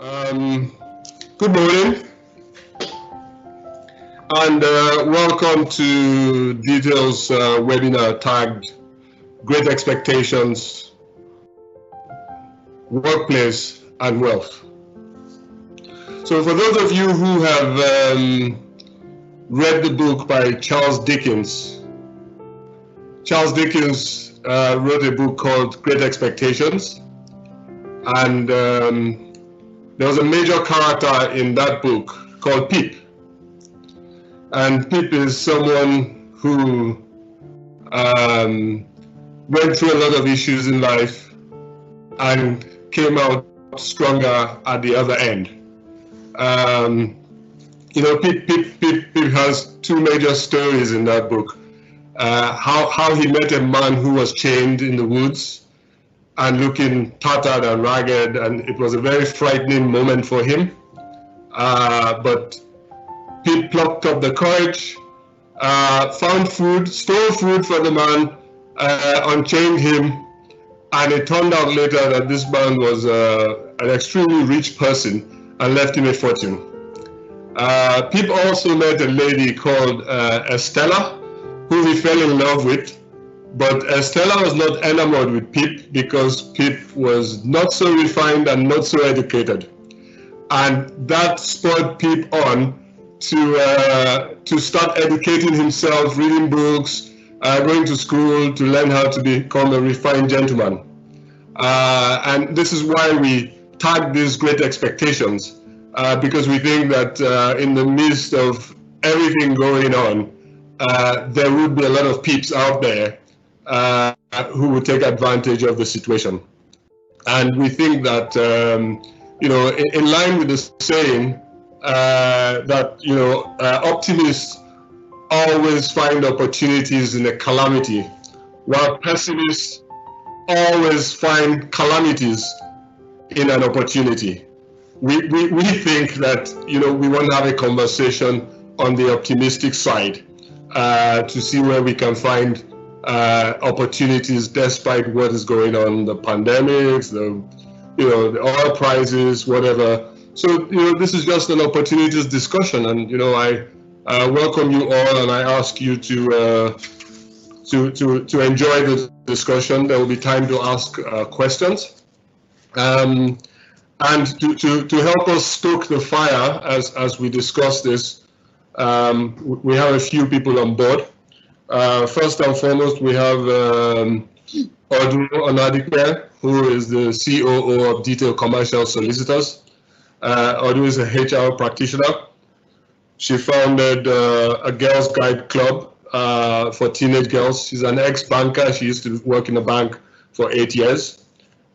Um, Good morning and welcome to Details webinar tagged Great Expectations, Workplace and Wealth. So for those of you who have read the book by Charles Dickens wrote a book called Great Expectations, and there was a major character in that book called Pip. And Pip is someone who went through a lot of issues in life and came out stronger at the other end. Pip has two major stories in that book. How he met a man who was chained in the woods and looking tattered and ragged, and it was a very frightening moment for him. But Pip plucked up the courage, found food, stole food for the man, unchained him, and it turned out later that this man was an extremely rich person and left him a fortune. Pip also met a lady called Estella, who he fell in love with. But Estella was not enamored with Pip because Pip was not so refined and not so educated. And that spurred Pip on to start educating himself, reading books, going to school to learn how to become a refined gentleman. And this is why we tag these Great Expectations, because we think that in the midst of everything going on, there would be a lot of Pips out there who would take advantage of the situation. And we think that, in line with the saying that, optimists always find opportunities in a calamity, while pessimists always find calamities in an opportunity. We think that, we want to have a conversation on the optimistic side to see where we can find opportunities despite what is going on, the pandemics, the oil prices, whatever. So this is just an opportunities discussion, and I welcome you all, and I ask you to enjoy the discussion. There will be time to ask questions, and to help us stoke the fire as we discuss this. We have a few people on board. First and foremost, we have Odun Onadike, who is the COO of Detail Commercial Solicitors. Odun is a HR practitioner. She founded a Girls Guide Club for teenage girls. She's an ex-banker. She used to work in a bank for 8 years.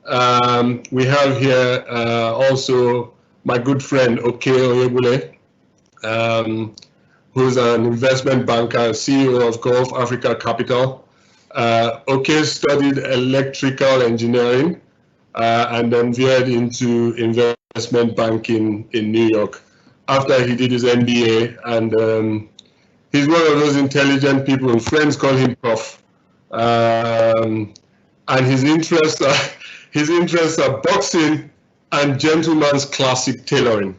We have here also my good friend, Oke Oyebule, who's an investment banker, CEO of Gulf Africa Capital. Oke studied electrical engineering and then veered into investment banking in New York after he did his MBA. And he's one of those intelligent people, and friends call him Prof. And his interests are boxing and gentleman's classic tailoring.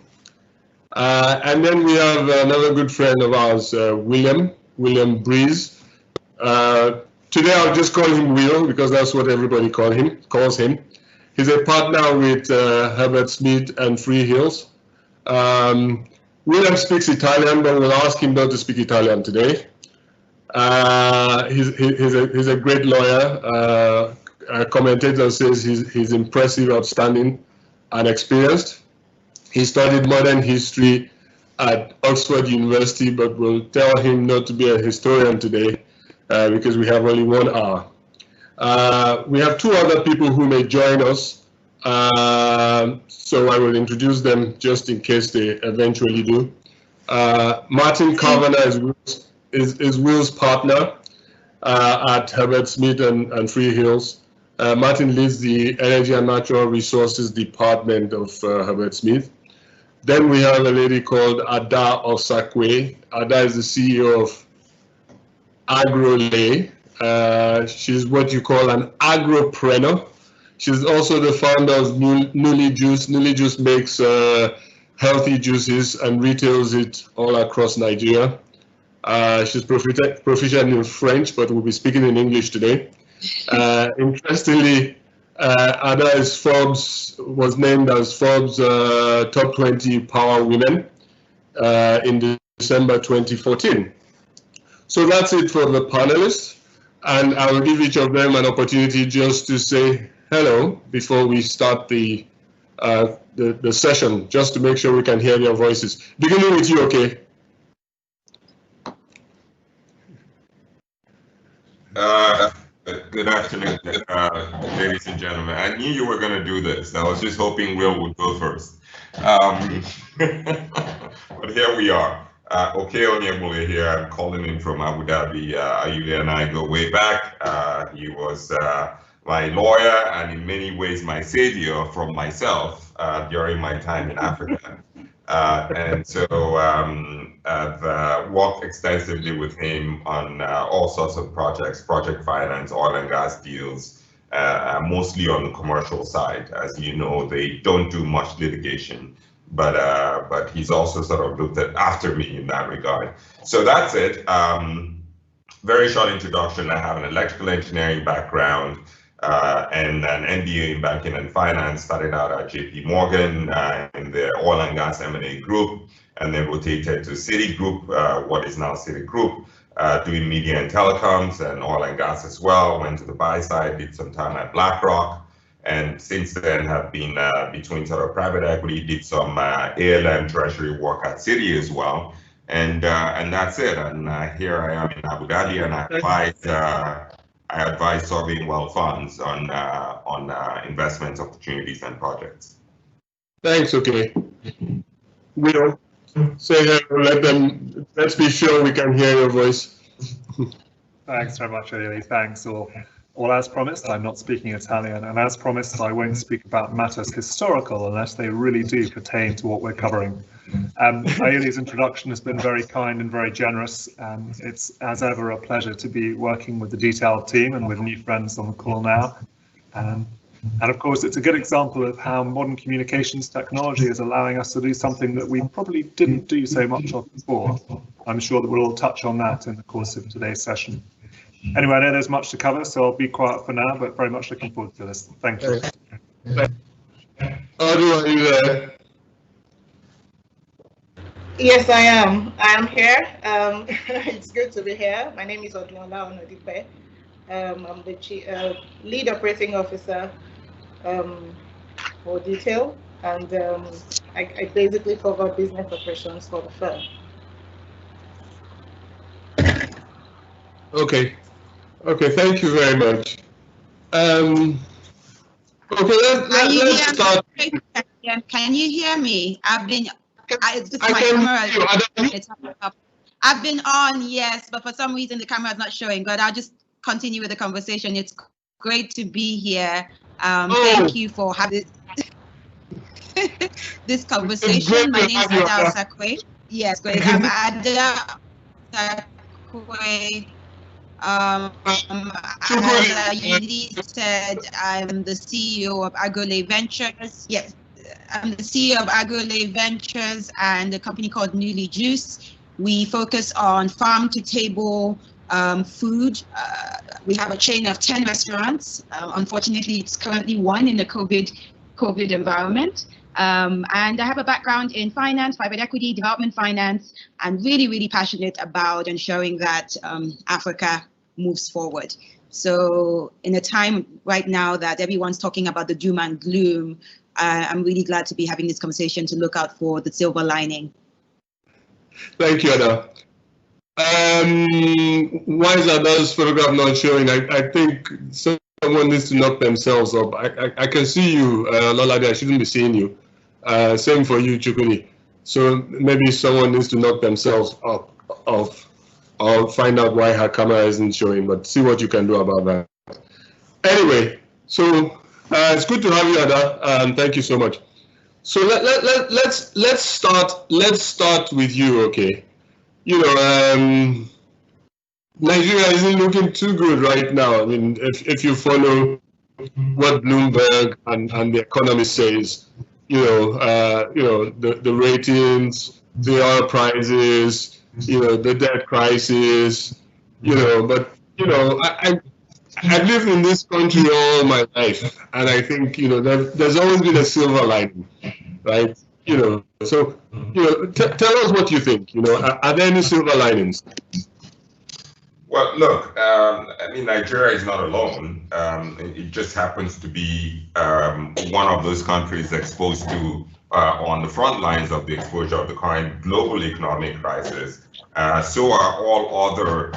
And then we have another good friend of ours, William Breeze. Today I'll just call him Will because that's what everybody calls him. He's a partner with Herbert Smith and Free Hills. William speaks Italian, but we'll ask him not to speak Italian today. He's a great lawyer. A commentator says he's impressive, outstanding, and experienced. He studied modern history at Oxford University, but we'll tell him not to be a historian today because we have only 1 hour. We have 2 other people who may join us, so I will introduce them just in case they eventually do. Martin Kavanagh is Will's partner at Herbert Smith and Free Hills. Martin leads the Energy and Natural Resources Department of Herbert Smith. Then we have a lady called Ada Osakwe. Ada is the CEO of AgroLay. She's what you call an agropreneur. She's also the founder of Nuli Juice. Nuli Juice makes healthy juices and retails it all across Nigeria. She's proficient in French, but we'll be speaking in English today. Interestingly, Ada was named as Forbes Top 20 Power Women in December 2014. So that's it for the panelists. And I will give each of them an opportunity just to say hello before we start the session, just to make sure we can hear their voices. Beginning with you, okay? Good afternoon, ladies and gentlemen. I knew you were going to do this. I was just hoping Will would go first. But here we are. Okay, Onyebule here. I'm calling in from Abu Dhabi. Ayuli and I go way back. He was my lawyer and in many ways my savior from myself during my time in Africa. And so I've worked extensively with him on all sorts of projects, project finance, oil and gas deals, mostly on the commercial side. As you know, they don't do much litigation, but he's also sort of looked after me in that regard. So that's it. Very short introduction. I have an electrical engineering background and an MBA in banking and finance. Started out at JP Morgan in the oil and gas M&A group, and then rotated to Citigroup, what is now Citigroup, doing media and telecoms and oil and gas as well. Went to the buy side, did some time at BlackRock, and since then have been between sort of private equity, did some ALM treasury work at Citi as well, and that's it. And here I am in Abu Dhabi, and I advise sovereign wealth funds on investment opportunities and projects. Thanks. Okay. Will, say hello. Let's be sure we can hear your voice. Thanks very much, Ayuli. Thanks all. Well, as promised, I'm not speaking Italian, and as promised, I won't speak about matters historical unless they really do pertain to what we're covering. Ayuli's introduction has been very kind and very generous. It's, as ever, a pleasure to be working with the detailed team and with new friends on the call now. And of course, it's a good example of how modern communications technology is allowing us to do something that we probably didn't do so much of before. I'm sure that we'll all touch on that in the course of today's session. Anyway, I know there's much to cover, so I'll be quiet for now, but very much looking forward to this. Thank you. Audrey, are you there? Yes, I am. I am here. It's good to be here. My name is Odunla Onodipe. I'm the lead operating officer for Detail, and I basically cover business operations for the firm. Okay. Okay, thank you very much. Okay, let's start. Can you hear me? I've been on, yes, but for some reason the camera is not showing, but I'll just continue with the conversation. It's great to be here. Thank you for having this conversation. My name is Ada Osakwe. Yes, great. I'm Ada Osakwe. As you said, I'm the CEO of Agrolay Ventures. Yes, I'm the CEO of Agrolay Ventures and a company called Nuli Juice. We focus on farm-to-table food. We have a chain of 10 restaurants. Unfortunately, it's currently one in the COVID environment. And I have a background in finance, private equity, development finance, and really passionate about ensuring that Africa moves forward. So in a time right now that everyone's talking about the doom and gloom, I'm really glad to be having this conversation to look out for the silver lining. Thank you, Ada. Why is Ada's photograph not showing? I think someone needs to knock themselves up. I can see you, Lolade, I shouldn't be seeing you. Same for you, Chukuni. So maybe someone needs to knock themselves up off. I'll find out why her camera isn't showing, but see what you can do about that. Anyway, so it's good to have you, Ada. Thank you so much. So let's start with you, okay? You know, Nigeria isn't looking too good right now. I mean, if you follow what Bloomberg and the Economist says, the ratings, the oil prices, the debt crisis, but I've lived in this country all my life, and I think there's always been a silver lining, right? So tell us what you think. Are there any silver linings? Well, look, I mean, Nigeria is not alone. It just happens to be one of those countries exposed to, on the front lines of the exposure of the current global economic crisis. So are all other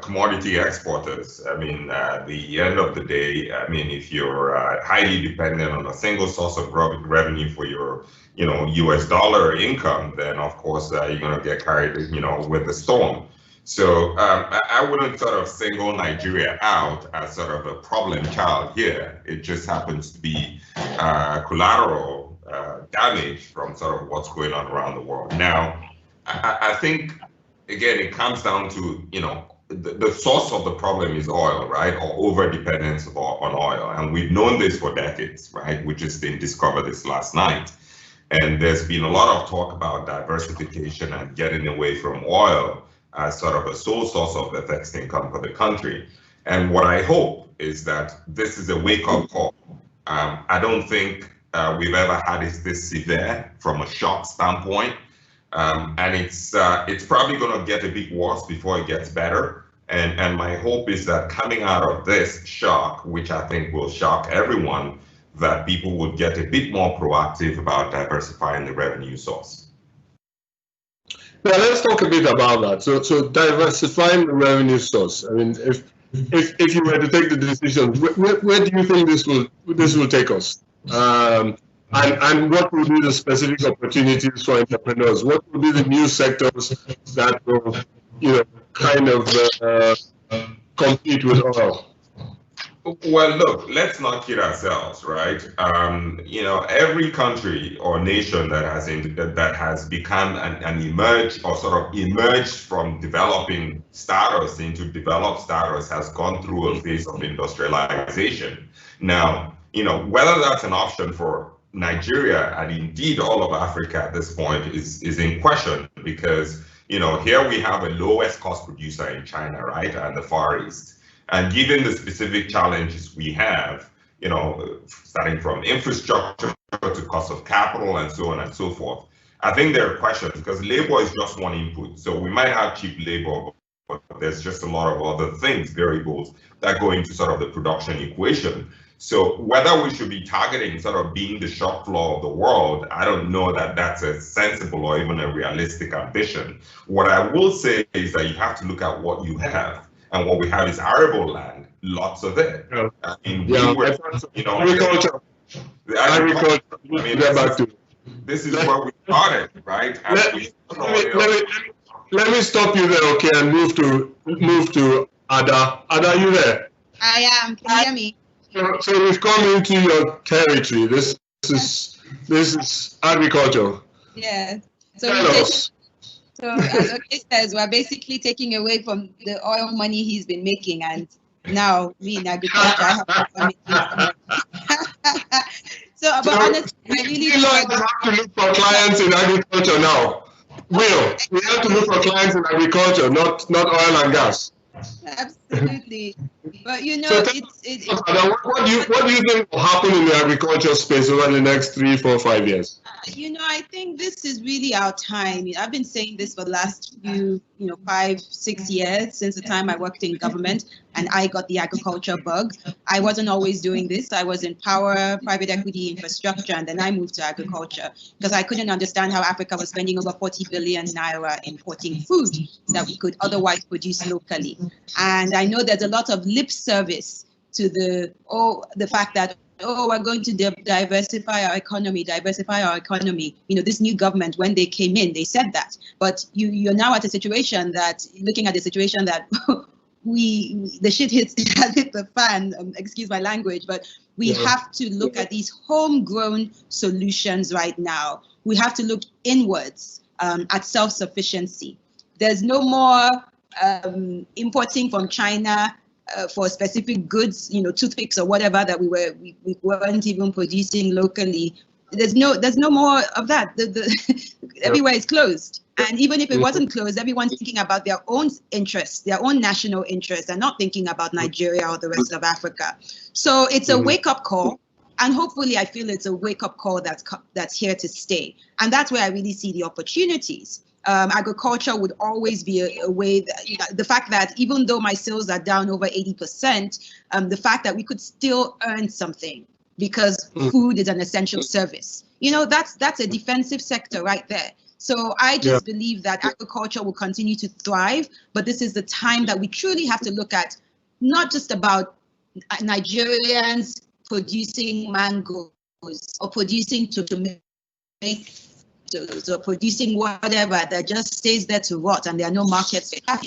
commodity exporters. I mean, at the end of the day, I mean, if you're highly dependent on a single source of revenue for your, US dollar income, then of course you're going to get carried, with the storm. So I wouldn't sort of single Nigeria out as sort of a problem child here. It just happens to be collateral damage from sort of what's going on around the world. Now, I think, again, it comes down to, the source of the problem is oil, right? Or over-dependence on oil. And we've known this for decades, right? We just didn't discover this last night. And there's been a lot of talk about diversification and getting away from oil as sort of a sole source of the fixed income for the country. And what I hope is that this is a wake-up call. I don't think we've ever had it this severe from a shock standpoint. And it's probably going to get a bit worse before it gets better. And my hope is that coming out of this shock, which I think will shock everyone, that people would get a bit more proactive about diversifying the revenue source. Now let's talk a bit about that. So diversifying the revenue source. I mean, if you were to take the decision, where do you think this will take us? And what will be the specific opportunities for entrepreneurs? What will be the new sectors that will, kind of compete with oil? Well, look, let's not kid ourselves, right? Every country or nation that has become and emerged or sort of emerged from developing status into developed status has gone through a phase of industrialization. Now, whether that's an option for Nigeria and indeed all of Africa at this point is in question, because here we have a lowest cost producer in China, right, and the Far East. And given the specific challenges we have, starting from infrastructure to cost of capital and so on and so forth, I think there are questions, because labor is just one input. So we might have cheap labor, but there's just a lot of other things, variables that go into sort of the production equation. So whether we should be targeting sort of being the shop floor of the world, I don't know that that's a sensible or even a realistic ambition. What I will say is that you have to look at what you have. And what we have is arable land, lots of it. Yeah. I mean, agriculture. Agriculture. I mean, this is where we started, right? Let me stop you there, okay, and move to Ada. Ada, are you there? I am. Can you hear me? So we've come into your territory. This is agriculture. Yeah. So as Oke says, we're basically taking away from the oil money he's been making, and now we in agriculture have to So, but honestly, I really have to look for clients in agriculture now. We have to look for clients in agriculture, not oil and gas. Absolutely, but so what do you think will happen in the agriculture space over the next 3, 4, 5 years? I think this is really our time. I've been saying this for the last few, 5, 6 years, since the time I worked in government and I got the agriculture bug. I wasn't always doing this. I was in power, private equity, infrastructure, and then I moved to agriculture because I couldn't understand how Africa was spending over 40 billion naira importing food that we could otherwise produce locally. And I know there's a lot of lip service to the fact that, we're going to diversify our economy. This new government, when they came in, they said that. But you're now at a situation that, looking at the situation that the shit has hit the fan, excuse my language, but we have to look at these homegrown solutions right now. We have to look inwards at self-sufficiency. There's no more importing from China for specific goods, toothpicks or whatever that we weren't even producing locally. There's no more of that. Everywhere is closed. And even if it wasn't closed, everyone's thinking about their own interests, their own national interests, and not thinking about Nigeria or the rest of Africa. So it's a wake-up call. And hopefully, I feel it's a wake-up call that's here to stay. And that's where I really see the opportunities. Agriculture would always be a way that, the fact that even though my sales are down over 80%, the fact that we could still earn something because food is an essential service. That's a defensive sector right there. So I just believe that agriculture will continue to thrive, but this is the time that we truly have to look at, not just about Nigerians producing mangoes or producing tomatoes or producing whatever that just stays there to rot and there are no markets. Let's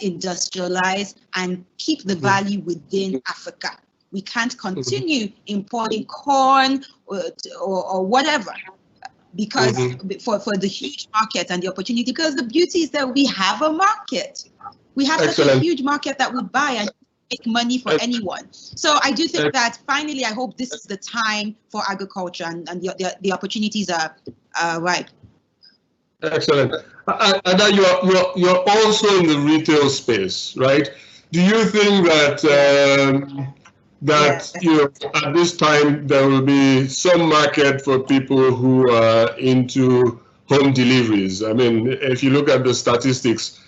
industrialize and keep the value within Africa. We can't continue importing corn or whatever because for the huge market and the opportunity, because the beauty is that we have a market. We have such a huge market that we buy and make money for anyone. So I do think that finally, I hope this is the time for agriculture and the opportunities are ripe. Excellent. And now you're also in the retail space, right? Do you think that at this time there will be some market for people who are into home deliveries? I mean, if you look at the statistics,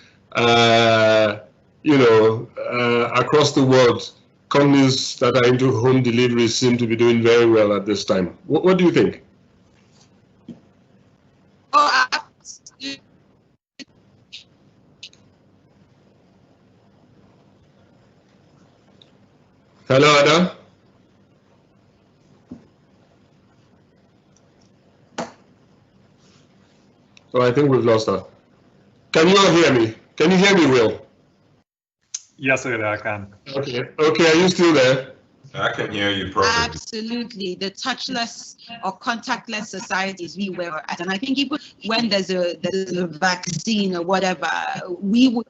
across the world, companies that are into home deliveries seem to be doing very well at this time. What do you think? Oh, absolutely. Hello, Ada. So I think we've lost her. Can you all hear me? Can you hear me, Will? Yes, I can. Okay, are you still there? I can hear you perfectly. Absolutely. The touchless or contactless societies we were at. And I think even when there's a vaccine or whatever, we would...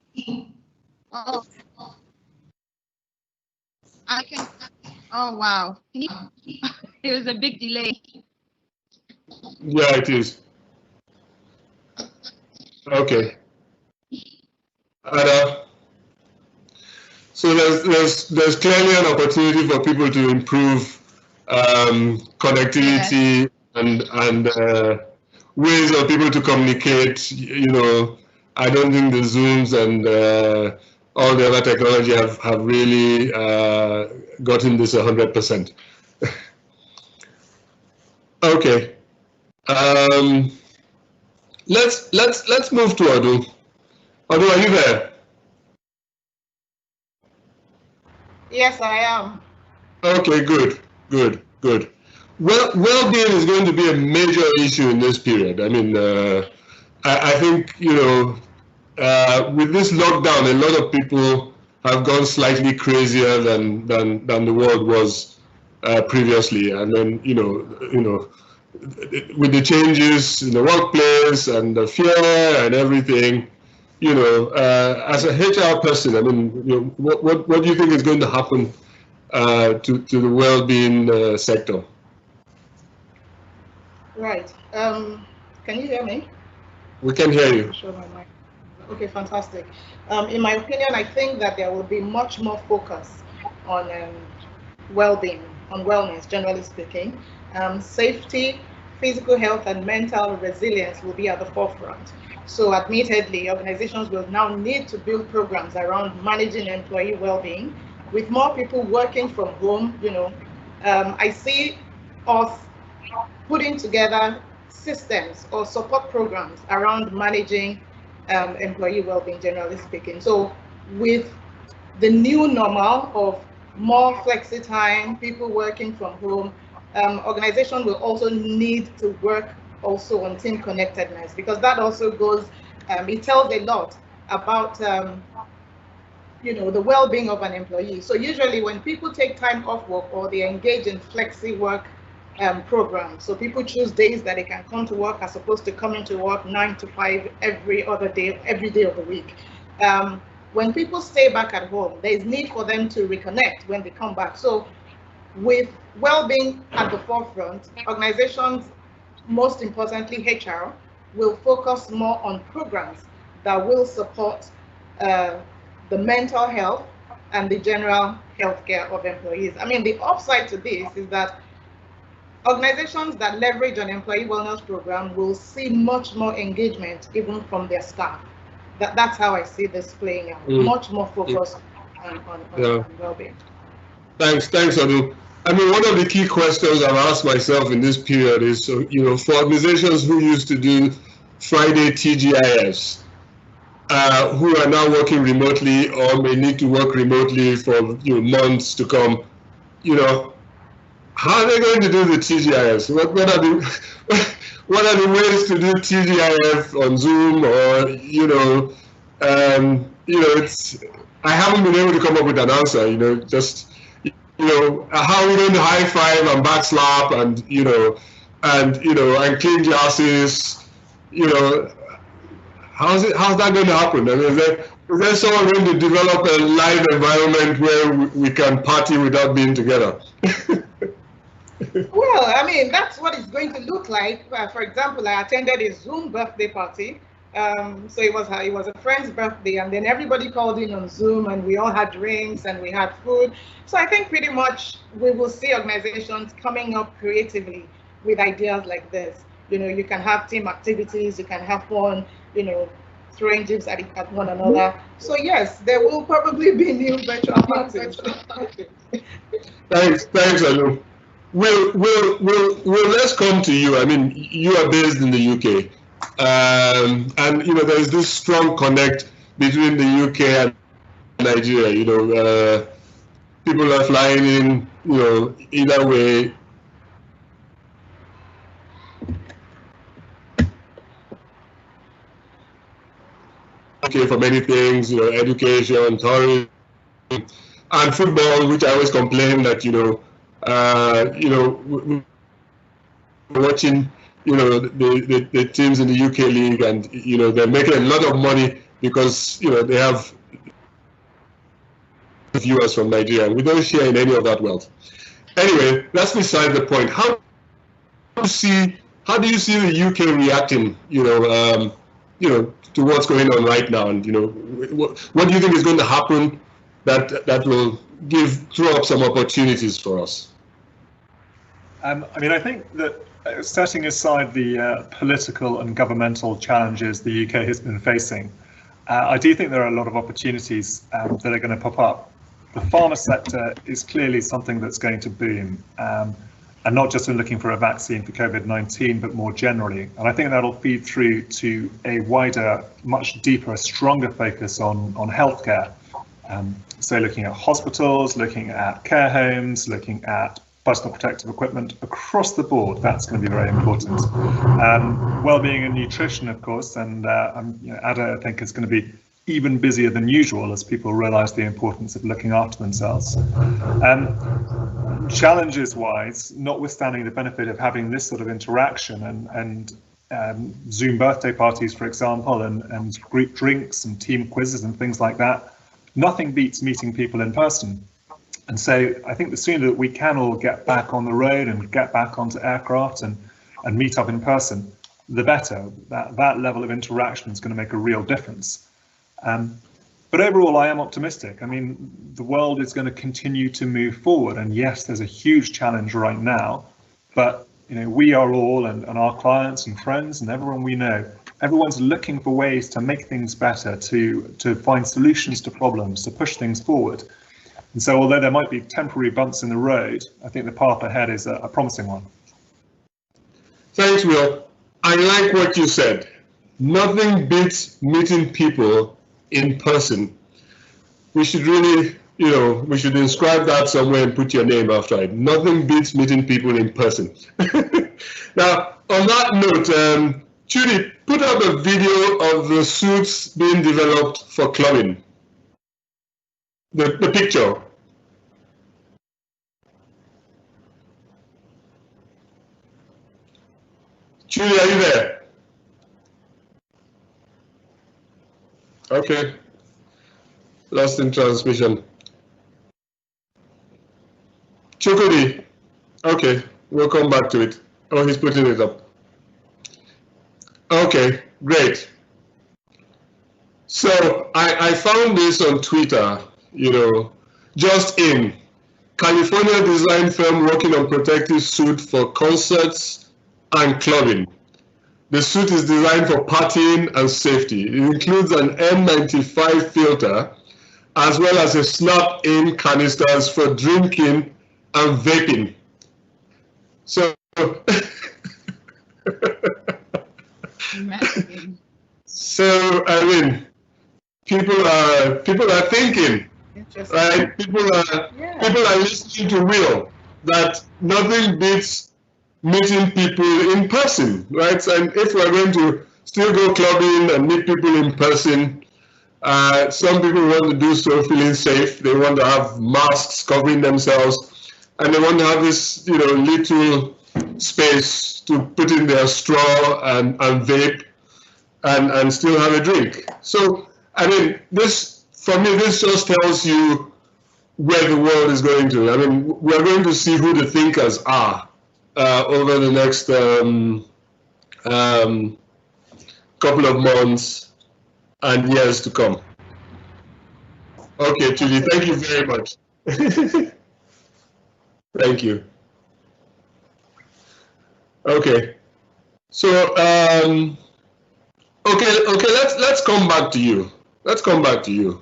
Oh, I can... Oh, wow. It was a big delay. Yeah, it is. Okay. So there's clearly an opportunity for people to improve connectivity and ways of people to communicate. I don't think the Zooms and all the other technology have really gotten this 100%. Okay. Let's move to Odu. Odu, are you there? Yes, I am. Okay, good. Well-being is going to be a major issue in this period. I mean, I think, with this lockdown, a lot of people have gone slightly crazier than the world was previously. And then, with the changes in the workplace and the fear and everything, as a HR person, I mean, what do you think is going to happen to the well-being sector? Right. Can you hear me? We can hear you. Okay, fantastic. In my opinion, I think that there will be much more focus on well-being, on wellness, generally speaking. Safety, physical health, and mental resilience will be at the forefront. So admittedly, organizations will now need to build programs around managing employee well-being. With more people working from home, I see us putting together systems or support programs around managing employee well-being, generally speaking. So with the new normal of more flexi time, people working from home, organizations will also need to work also on team connectedness, because that also goes, it tells a lot about the well-being of an employee. So usually when people take time off work or they engage in flexi work programs, so people choose days that they can come to work as opposed to coming to work 9 to 5 every day of the week. when people stay back at home, there is need for them to reconnect when they come back. So with well-being at the forefront, organizations, most importantly HR, will focus more on programs that will support the mental health and the general healthcare of employees. I mean, the upside to this is that organizations that leverage an employee wellness program will see much more engagement even from their staff. That's how I see this playing out. Much more focus on well-being. Thanks, Adu. I mean, one of the key questions I've asked myself in this period is, for organizations who used to do Friday TGIFs, who are now working remotely or may need to work remotely for months to come, how are they going to do the TGIFs? What are the ways to do TGIF on Zoom, or it's, I haven't been able to come up with an answer. How are we going to high five and backslap and clean glasses? How's that going to happen? I mean, is there someone going to develop a live environment where we can party without being together? Well, I mean, that's what it's going to look like. For example, I attended a Zoom birthday party. So it was a friend's birthday, and then everybody called in on Zoom, and we all had drinks and we had food. So I think pretty much we will see organizations coming up creatively with ideas like this. You can have team activities, you can have fun, throwing gifts at one another. So yes, there will probably be new virtual parties. Thanks, Anu. Will, let's come to you. I mean, you are based in the UK. And there is this strong connect between the UK and Nigeria. People are flying in, either way. Okay, for many things, education, tourism, and football, which I always complain that watching. The teams in the UK league, and they're making a lot of money because they have viewers from Nigeria. We don't share in any of that wealth. Anyway, that's beside the point. How do you see the UK reacting? To what's going on right now, and what do you think is going to happen that will throw up some opportunities for us? I mean, I think that setting aside the political and governmental challenges the UK has been facing, I do think there are a lot of opportunities that are going to pop up. The pharma sector is clearly something that's going to boom, and not just in looking for a vaccine for COVID-19, but more generally. And I think that'll feed through to a wider, much deeper, stronger focus on healthcare. So looking at hospitals, looking at care homes, looking at personal protective equipment across the board, that's going to be very important. Well-being and nutrition, of course, and Ada, I think, is going to be even busier than usual as people realise the importance of looking after themselves. Challenges-wise, notwithstanding the benefit of having this sort of interaction and Zoom birthday parties, for example, and group drinks and team quizzes and things like that, nothing beats meeting people in person. And so I think the sooner that we can all get back on the road and get back onto aircraft and meet up in person, the better. That level of interaction is going to make a real difference. But overall, I am optimistic. I mean, the world is going to continue to move forward. And yes, there's a huge challenge right now, but we are all, and our clients and friends and everyone we know, everyone's looking for ways to make things better, to find solutions to problems, to push things forward. And so although there might be temporary bumps in the road, I think the path ahead is a promising one. Thanks, Will. I like what you said. Nothing beats meeting people in person. We should really, we should inscribe that somewhere and put your name after it. Nothing beats meeting people in person. Now, on that note, Judy, put up a video of the suits being developed for clubbing. The picture. Julie, are you there? Okay. Lost in transmission. Chukudi. Okay, we'll come back to it. Oh, he's putting it up. Okay, great. So I found this on Twitter, just in. California design firm working on protective suit for concerts and clubbing. The suit is designed for partying and safety. It includes an N95 filter, as well as a snap-in canisters for drinking and vaping. So, so I mean, people are thinking. Right, people are listening to Will, that nothing beats meeting people in person, right? And if we're going to still go clubbing and meet people in person, some people want to do so feeling safe. They want to have masks covering themselves, and they want to have this, little space to put in their straw and vape and still have a drink. So, I mean, for me, this just tells you where the world is going to. I mean, we're going to see who the thinkers are over the next couple of months and years to come. Okay, Chidi, thank you very much. Thank you. Okay, so okay, let's come back to you. Let's come back to you.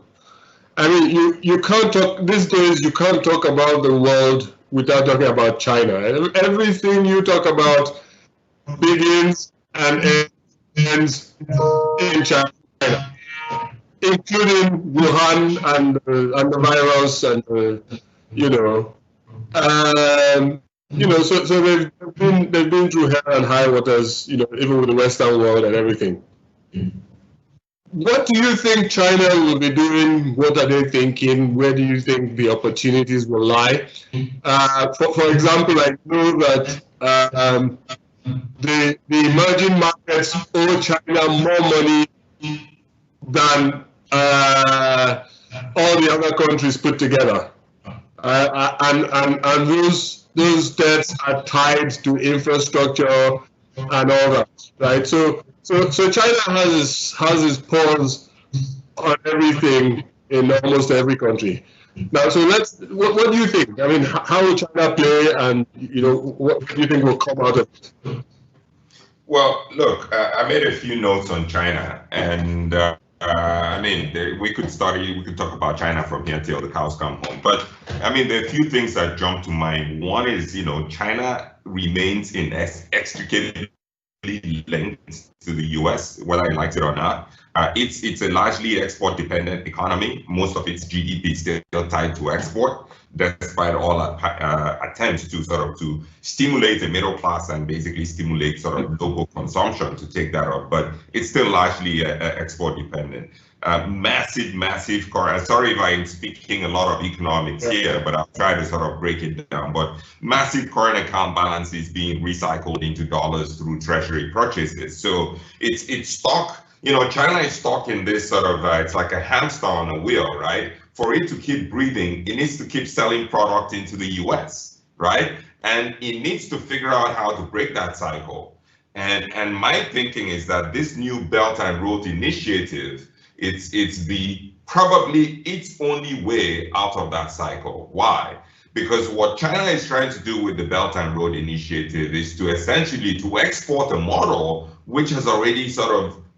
I mean, you can't talk these days. You can't talk about the world without talking about China. Everything you talk about begins and ends in China, including Wuhan and the virus, and So they've been through hell and high waters, even with the Western world and everything. What do you think China will be doing? What are they thinking? Where do you think the opportunities will lie? For example, I know that the emerging markets owe China more money than all the other countries put together, and those debts are tied to infrastructure and all that, right? So China has its paws on everything in almost every country. Now, so what do you think? I mean, how will China play, and what do you think will come out of it? Well, look, I made a few notes on China, and I mean, we could talk about China from here till the cows come home. But I mean, there are a few things that jump to mind. One is, China remains inextricably linked to the U.S., whether it likes it or not. It's a largely export-dependent economy. Most of its GDP is still tied to export, despite all attempts to to stimulate the middle class and basically stimulate local consumption to take that up. But it's still largely export-dependent. Massive sorry if I'm speaking a lot of economics here, but I'll try to break it down. But massive current account balances being recycled into dollars through treasury purchases. So it's stuck. China is stuck in this it's like a hamster on a wheel, right? For it to keep breathing, it needs to keep selling product into the US, right? And it needs to figure out how to break that cycle. And my thinking is that this new Belt and Road Initiative, it's probably its only way out of that cycle. Why? Because what China is trying to do with the Belt and Road Initiative is to essentially to export a model which has already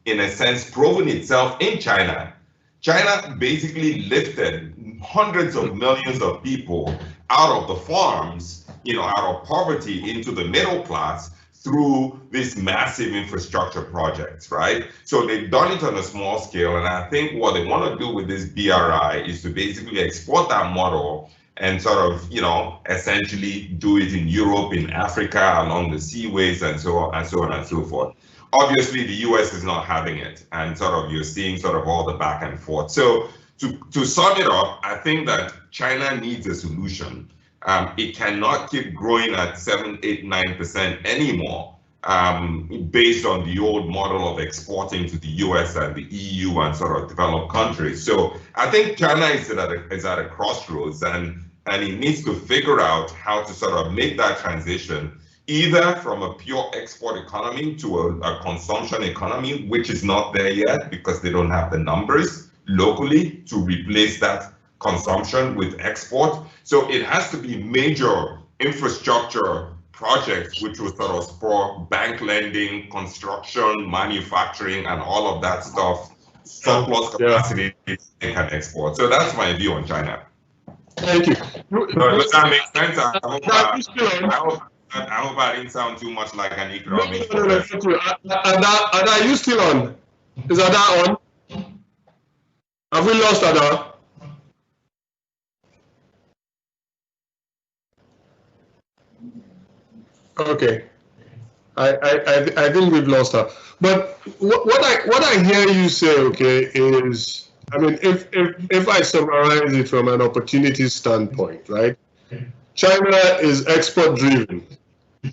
in a sense proven itself in China. China basically lifted hundreds of millions of people out of the farms, out of poverty into the middle class through these massive infrastructure projects, right? So they've done it on a small scale, and I think what they want to do with this BRI is to basically export that model and essentially do it in Europe, in Africa, along the seaways, and so on and so forth. Obviously, the US is not having it, and you're seeing all the back and forth. So to sum it up, I think that China needs a solution. It cannot keep growing at 7, 8, 9% anymore. based on the old model of exporting to the US and the EU and sort of developed countries. So I think China is at a crossroads, and it needs to figure out how to sort of make that transition either from a pure export economy to a consumption economy, which is not there yet because they don't have the numbers locally to replace that consumption with export. So it has to be major infrastructure projects which will sort of spur bank lending, construction, manufacturing, and all of that stuff, surplus capacity they can export. So that's my view on China. Thank you. Does that make sense? I hope I didn't sound too much like an economic professor. Ada, are you still on? Is Ada on? Have we lost Ada? Okay. I think we've lost her. But what I hear you say, okay, is, I mean, if I summarize it from an opportunity standpoint, right? China is export driven,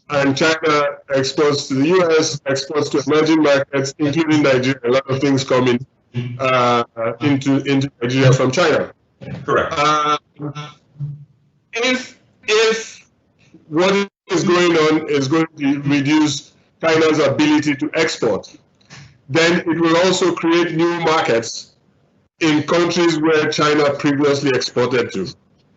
and China exports to the US, exports to emerging markets, including Nigeria. A lot of things coming into Nigeria from China. Correct. If what is going on is going to reduce China's ability to export, then it will also create new markets in countries where China previously exported to,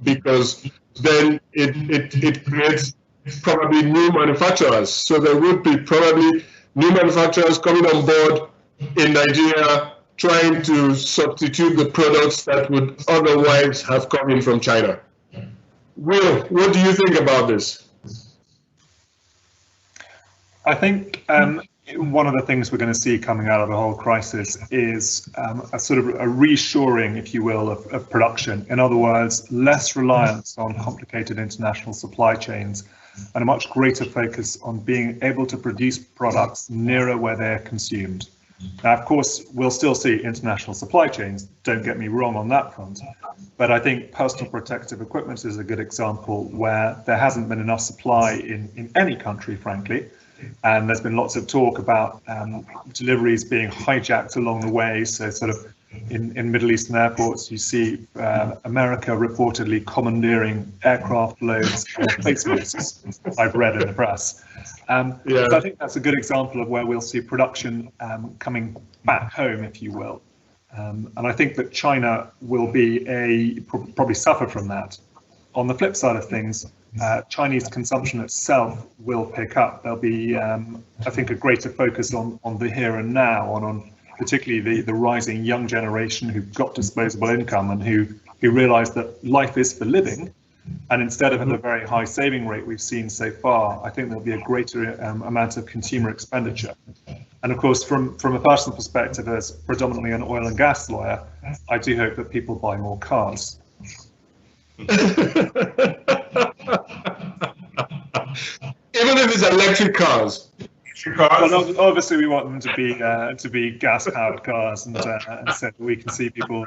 because then it creates probably new manufacturers. So there would be probably new manufacturers coming on board in Nigeria trying to substitute the products that would otherwise have come in from China. Will, what do you think about this? I think one of the things we're going to see coming out of the whole crisis is a sort of a reshoring, if you will, of production. In other words, less reliance on complicated international supply chains and a much greater focus on being able to produce products nearer where they're consumed. Now, of course, we'll still see international supply chains, don't get me wrong on that front, but I think personal protective equipment is a good example where there hasn't been enough supply in any country, frankly. And there's been lots of talk about deliveries being hijacked along the way. So sort of in Middle Eastern airports, you see America reportedly commandeering aircraft loads of face masks, I've read in the press. So I think that's a good example of where we'll see production coming back home, if you will. And I think that China will be probably suffer from that. On the flip side of things, Chinese consumption itself will pick up. There'll be, I think, a greater focus on the here and now, on particularly the rising young generation who've got disposable income and who realise that life is for living. And instead of the very high saving rate we've seen so far, I think there'll be a greater amount of consumer expenditure. And of course, from a personal perspective, as predominantly an oil and gas lawyer, I do hope that people buy more cars. Even if it's electric cars. Well, obviously, we want them to be gas-powered cars, and so that we can see people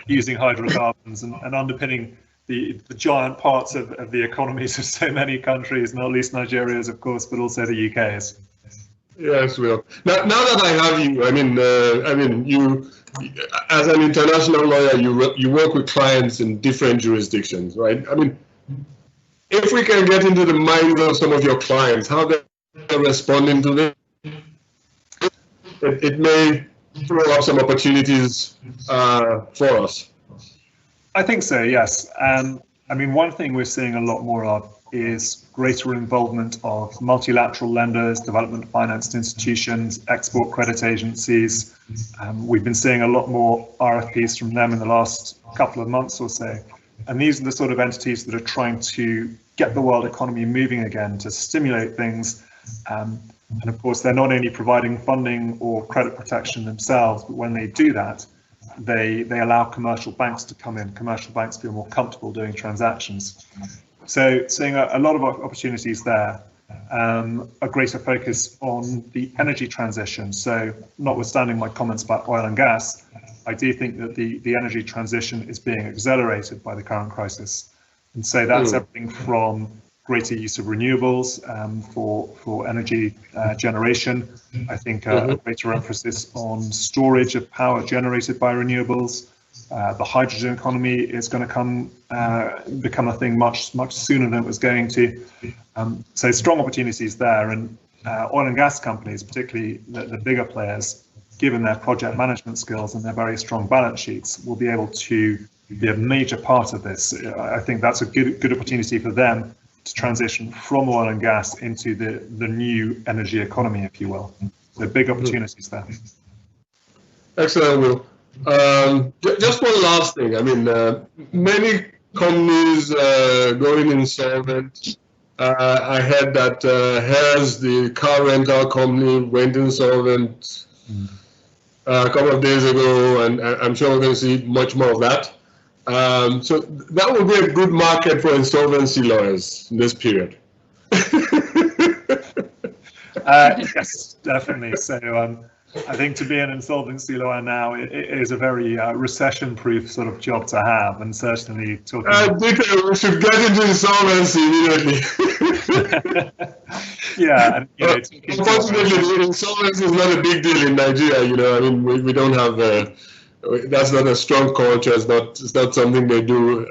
using hydrocarbons and underpinning the giant parts of the economies of so many countries, not least Nigeria's, of course, but also the UK's. Yes, Will. Now that I have you, I mean, you as an international lawyer, you work with clients in different jurisdictions, right? I mean, if we can get into the minds of some of your clients, how they're responding to this, it may throw up some opportunities for us. I think so, yes. I mean, one thing we're seeing a lot more of is greater involvement of multilateral lenders, development financed institutions, export credit agencies. We've been seeing a lot more RFPs from them in the last couple of months or so. And these are the sort of entities that are trying to get the world economy moving again, to stimulate things. And of course, they're not only providing funding or credit protection themselves, but when they do that, they allow commercial banks to come in. Commercial banks feel more comfortable doing transactions. So seeing a lot of opportunities there, a greater focus on the energy transition. So notwithstanding my comments about oil and gas, I do think that the energy transition is being accelerated by the current crisis. And so that's everything from greater use of renewables for energy generation. I think a greater emphasis on storage of power generated by renewables. The hydrogen economy is going to become a thing much sooner than it was going to. So strong opportunities there, and oil and gas companies, particularly the bigger players, given their project management skills and their very strong balance sheets, will be able to be a major part of this. I think that's a good opportunity for them to transition from oil and gas into the new energy economy, if you will. So big opportunities there. Excellent, Will. Just one last thing. I mean, many companies going insolvent. I heard that Hertz, the car rental company, went insolvent a couple of days ago, and I'm sure we're going to see much more of that. So that will be a good market for insolvency lawyers in this period. Yes, definitely. So I think to be an insolvency lawyer now is a very recession-proof sort of job to have, and certainly talking. We should get into insolvency immediately. Yeah, and, unfortunately, insolvency is not a big deal in Nigeria. I mean, we don't have. That's not a strong culture. It's not something they do.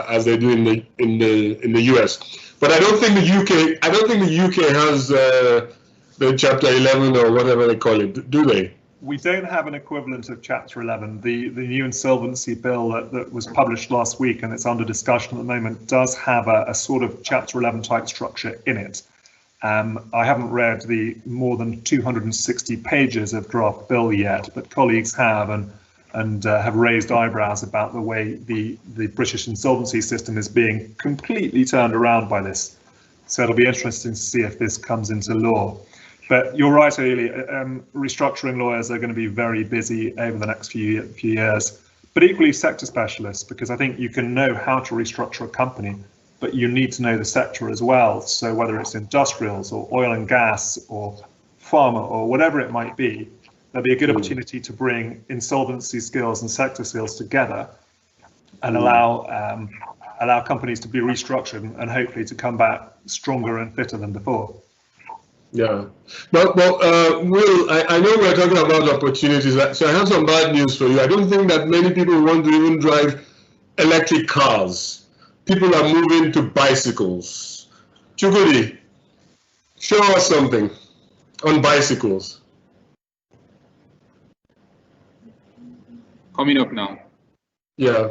As they do in the US. But I don't think the UK. I don't think the UK has the Chapter 11 or whatever they call it. Do they? We don't have an equivalent of Chapter 11. The new insolvency bill that was published last week, and it's under discussion at the moment, does have a sort of Chapter 11 type structure in it. I haven't read the more than 260 pages of draft bill yet, but colleagues have, and have raised eyebrows about the way the British insolvency system is being completely turned around by this. So it'll be interesting to see if this comes into law. But you're right, Aili, restructuring lawyers are going to be very busy over the next few years, but equally sector specialists, because I think you can know how to restructure a company, but you need to know the sector as well. So whether it's industrials or oil and gas or pharma or whatever it might be, there'll be a good opportunity to bring insolvency skills and sector skills together and allow companies to be restructured and hopefully to come back stronger and fitter than before. Yeah. Well, Will, I know we're talking about opportunities, so I have some bad news for you. I don't think that many people want to even drive electric cars. People are moving to bicycles. Chukwudi, show us something on bicycles. Coming up now. Yeah.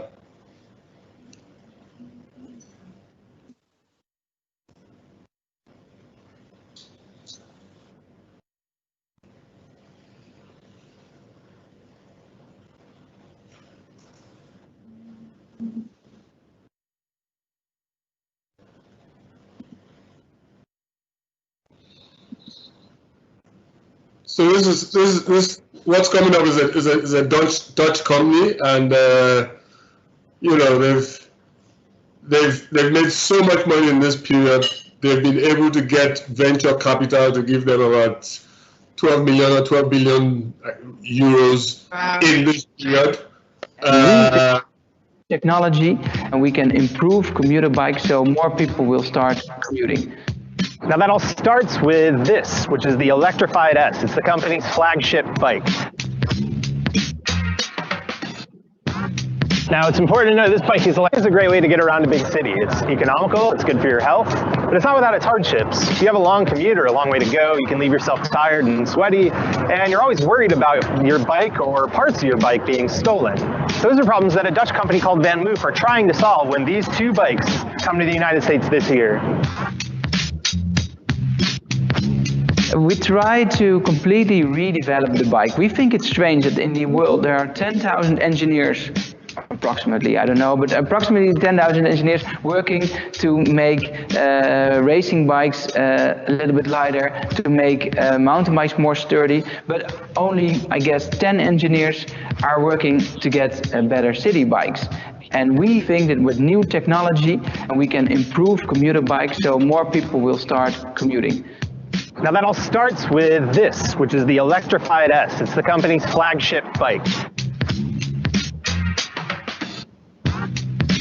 So this is what's coming up is a Dutch company, and they've made so much money in this period. They've been able to get venture capital to give them about 12 million or 12 billion euros in this period. Technology, and we can improve commuter bikes so more people will start commuting. Now that all starts with this, which is the Electrified S. It's the company's flagship bike. Now it's important to know this bike is a great way to get around a big city. It's economical, it's good for your health, but it's not without its hardships. If you have a long commute or a long way to go, you can leave yourself tired and sweaty, and you're always worried about your bike or parts of your bike being stolen. Those are problems that a Dutch company called Van Moof are trying to solve when these two bikes come to the United States this year. We try to completely redevelop the bike. We think it's strange that in the world there are 10,000 engineers, approximately, I don't know, but approximately 10,000 engineers working to make racing bikes a little bit lighter, to make mountain bikes more sturdy, but only, I guess, 10 engineers are working to get better city bikes. And we think that with new technology, we can improve commuter bikes so more people will start commuting. Now that all starts with this, which is the Electrified S. It's the company's flagship bike.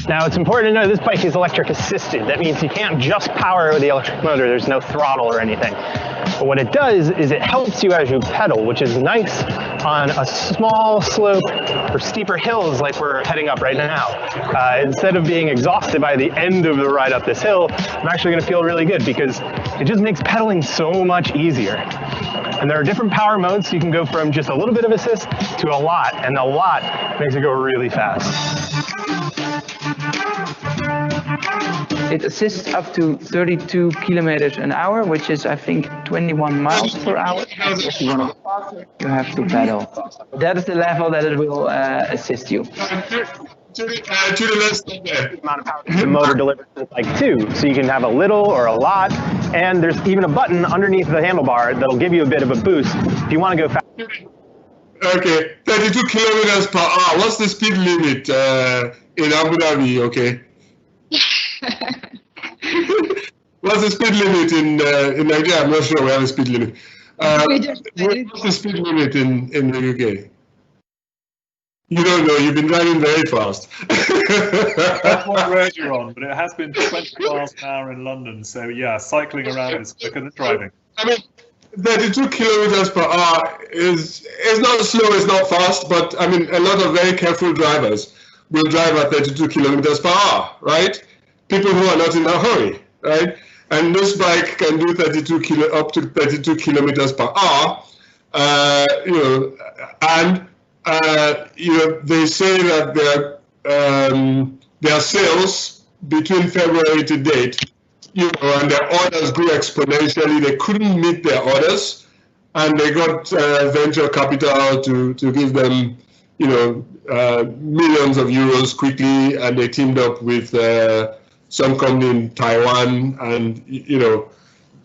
Now, it's important to know this bike is electric assisted. That means you can't just power with the electric motor. There's no throttle or anything. But what it does is it helps you as you pedal, which is nice on a small slope or steeper hills like we're heading up right now. Instead of being exhausted by the end of the ride up this hill, I'm actually going to feel really good because it just makes pedaling so much easier. And there are different power modes. You can go from just a little bit of assist to a lot, and a lot makes it go really fast. It assists up to 32 kilometers an hour, which is, I think, 21 miles per hour. If you want to, you have to pedal. That is the level that it will assist you. The amount of power the motor delivers to the bike too, so you can have a little or a lot, and there's even a button underneath the handlebar that'll give you a bit of a boost if you want to go fast. Okay, 32 kilometers per hour. What's the speed limit in Abu Dhabi? Okay. What's the speed limit in Nigeria? I'm not sure we have a speed limit. What's the speed limit in the UK? You don't know, you've been driving very fast. That's what road you're on, but it has been 20 miles an hour in London, so yeah, cycling around is quicker than driving. I mean, 32 kilometers per hour is not slow, it's not fast, but I mean, a lot of very careful drivers will drive at 32 kilometers per hour, right? People who are not in a hurry, right? And this bike can do up to 32 kilometers per hour, they say that their sales between February to date, and their orders grew exponentially. They couldn't meet their orders, and they got venture capital to give them, millions of euros quickly, and they teamed up with some company in Taiwan, and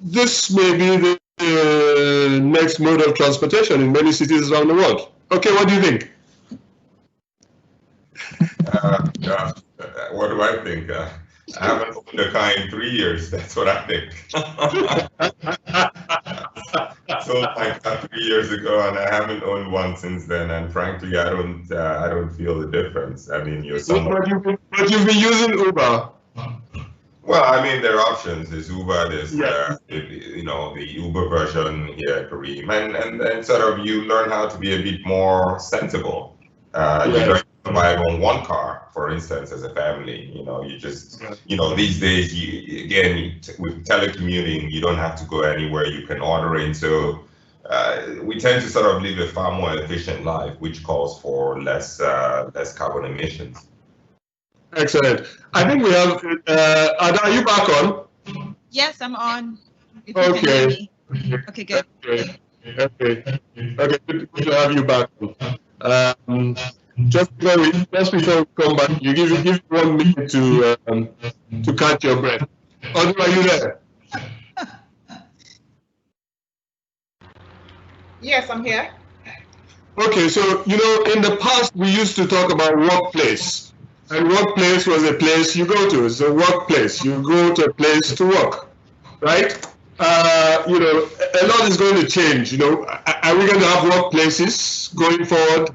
this may be the next mode of transportation in many cities around the world. Okay, what do you think? What do I think? I haven't owned a car in 3 years. That's what I think. Sold my car 3 years ago, and I haven't owned one since then. And frankly, I don't feel the difference. I mean, But you've been using Uber. Well, I mean, there are options. There's Uber, there's the Uber version here at Careem, and sort of you learn how to be a bit more sensible. You learn to survive on one car, for instance, as a family. You just, these days, with telecommuting, you don't have to go anywhere. You can order in. So we tend to sort of live a far more efficient life, which calls for less carbon emissions. Excellent. I think we have, Ada, are you back on? Yes, I'm on. Okay. Okay, good. Okay, good to have you back on. Just before we come back, you give 1 minute to catch your breath. Audrey, are you there? Yes, I'm here. Okay, so in the past we used to talk about workplace. And workplace was a place you go to. It's a workplace. You go to a place to work, right? A lot is going to change. Are we going to have workplaces going forward?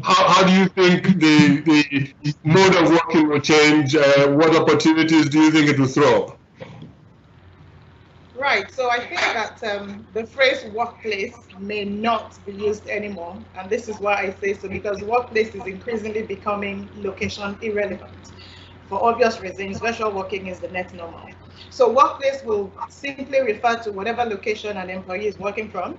How do you think the mode of working will change? What opportunities do you think it will throw up? Right, so I think that the phrase workplace may not be used anymore, and this is why I say so, because workplace is increasingly becoming location irrelevant. For obvious reasons, virtual working is the next normal. So workplace will simply refer to whatever location an employee is working from.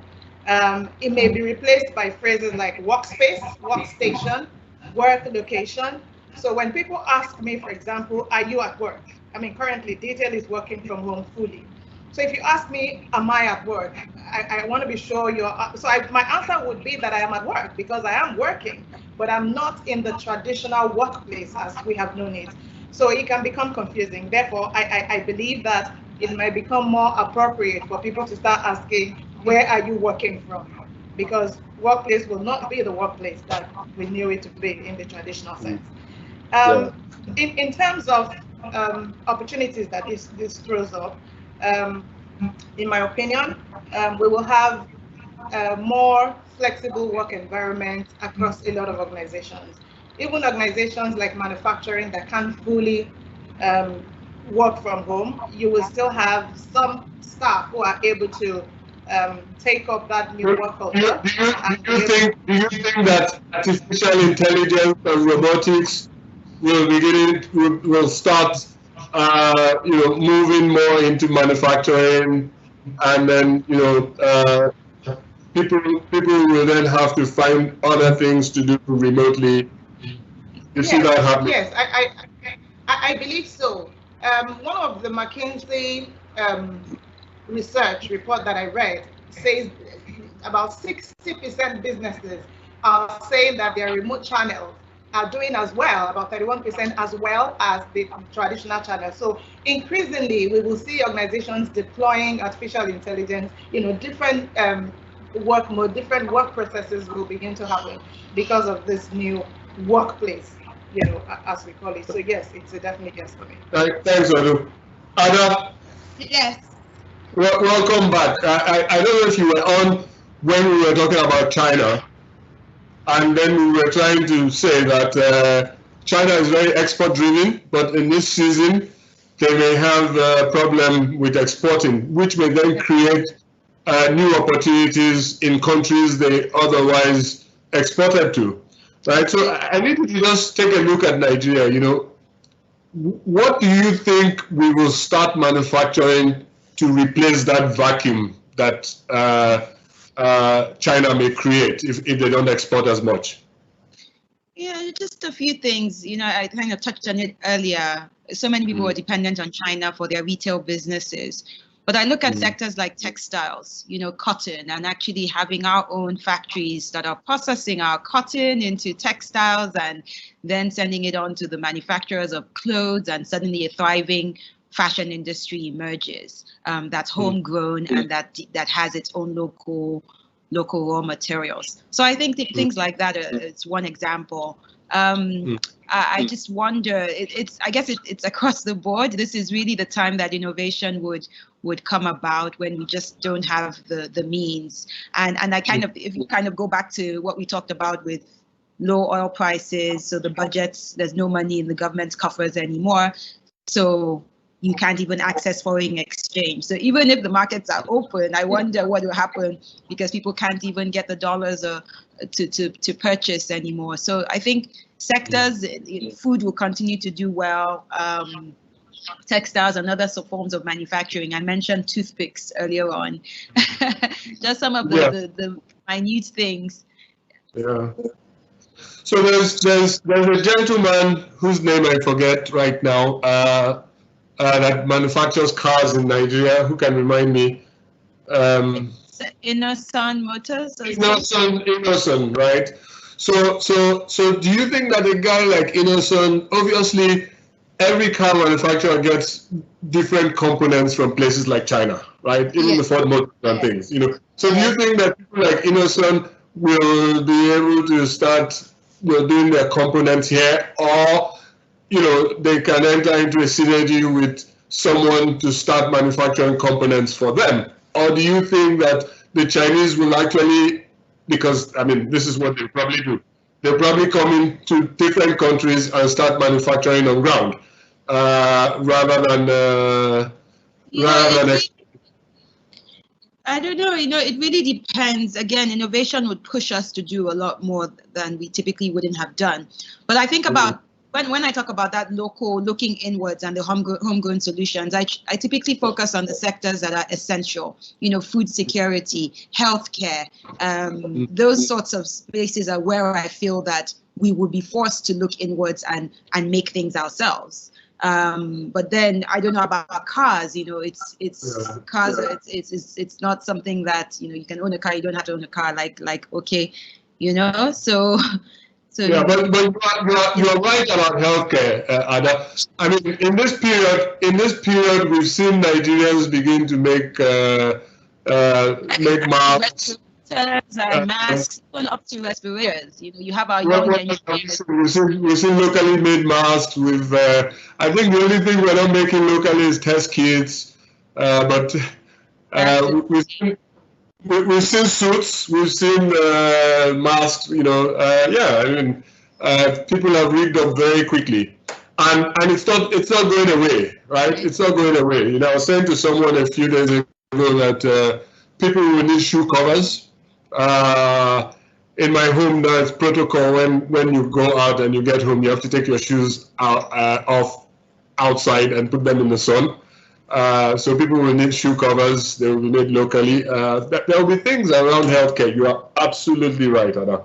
It may be replaced by phrases like workspace, workstation, work location. So when people ask me, for example, are you at work? I mean, currently Detail is working from home fully. So if you ask me, am I at work? I want to be sure my answer would be that I am at work because I am working, but I'm not in the traditional workplace as we have known it. So it can become confusing. Therefore, I believe that it might become more appropriate for people to start asking, where are you working from? Because workplace will not be the workplace that we knew it to be in the traditional sense. In terms of opportunities that this throws up, in my opinion, we will have a more flexible work environment across a lot of organizations. even organizations like manufacturing that can't fully work from home, you will still have some staff who are able to take up that new work culture. Do you think that artificial intelligence and robotics will start moving more into manufacturing, and then people will then have to find other things to do remotely? You see that happening? Yes, I believe so. One of the McKinsey research report that I read says about 60% businesses are saying that their remote channels are doing as well, about 31% as well as the traditional channels. So increasingly, we will see organizations deploying artificial intelligence, different work mode, different work processes will begin to happen because of this new workplace, as we call it. So yes, it's a definite yes for me. Thanks, Olu. Ada? Yes. Welcome back. I don't know if you were on when we were talking about China, and then we were trying to say that China is very export driven, but in this season they may have a problem with exporting, which may then create new opportunities in countries they otherwise exported to, right? So I need to just take a look at Nigeria. What do you think we will start manufacturing to replace that vacuum that China may create if they don't export as much? Yeah, just a few things. I kind of touched on it earlier. So many people are dependent on China for their retail businesses. But I look at sectors like textiles, cotton, and actually having our own factories that are processing our cotton into textiles and then sending it on to the manufacturers of clothes, and suddenly a thriving fashion industry emerges that's homegrown and that has its own local raw materials. So I think things like that is one example. I just wonder, I guess it's across the board. This is really the time that innovation would come about, when we just don't have the means. And I if you go back to what we talked about with low oil prices, so the budgets, there's no money in the government's coffers anymore. So you can't even access foreign exchange. So even if the markets are open, I wonder what will happen, because people can't even get the dollars to purchase anymore. So I think sectors, food will continue to do well, textiles and other forms of manufacturing. I mentioned toothpicks earlier on. Just some of the minute things. Yeah. So there's a gentleman whose name I forget right now, that manufactures cars in Nigeria. Who can remind me? Innoson Motors. Innoson, right? So do you think that a guy like Innoson, obviously every car manufacturer gets different components from places like China, right? Even the Ford Motors and things, So do you think that people like Innoson will be able to start doing their components here, or they can enter into a synergy with someone to start manufacturing components for them? Or do you think that the Chinese will actually, because this is what they probably do, they'll probably come into different countries and start manufacturing on ground, rather than I don't know, it really depends. Again, innovation would push us to do a lot more than we typically wouldn't have done. But I think about, when I talk about that local, looking inwards and the homegrown solutions, I typically focus on the sectors that are essential, food security, healthcare, those sorts of spaces are where I feel that we would be forced to look inwards and make things ourselves. But then I don't know about cars. Cars. It's not something that you can own a car. You don't have to own a car. Okay, So. Yeah, but you're right about healthcare, Ada. In this period, we've seen Nigerians begin to make masks. Masks, even up to respirators. You have our young engineers. We've seen locally made masks. I think the only thing we're not making locally is test kits. But we've seen suits. We've seen masks. people have rigged up very quickly, and it's not going away, right? It's not going away. You know, I was saying to someone a few days ago that people will need shoe covers. In my home, there's protocol when you go out and you get home, you have to take your shoes off outside and put them in the sun. So people will need shoe covers. They will be made locally. There will be things around healthcare. You are absolutely right, Anna.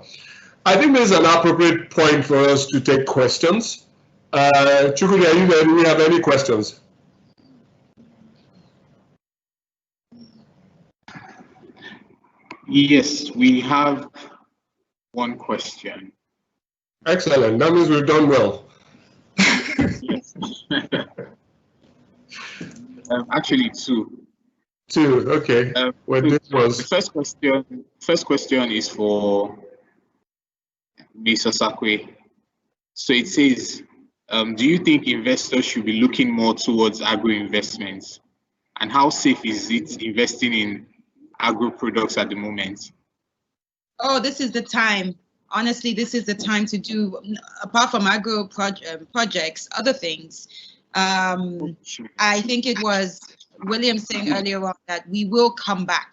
I think this is an appropriate point for us to take questions. Chukwudi, are you there? Do we have any questions? Yes, we have one question. Excellent. That means we've done well. Yes. Actually, two. Two. Okay. This was The first question is for Mr. Sakwe. So it says, do you think investors should be looking more towards agro investments? And how safe is it investing in agro products at the moment? Oh, this is the time. Honestly, this is the time to do, apart from agro projects, other things. I think it was William saying earlier on that we will come back.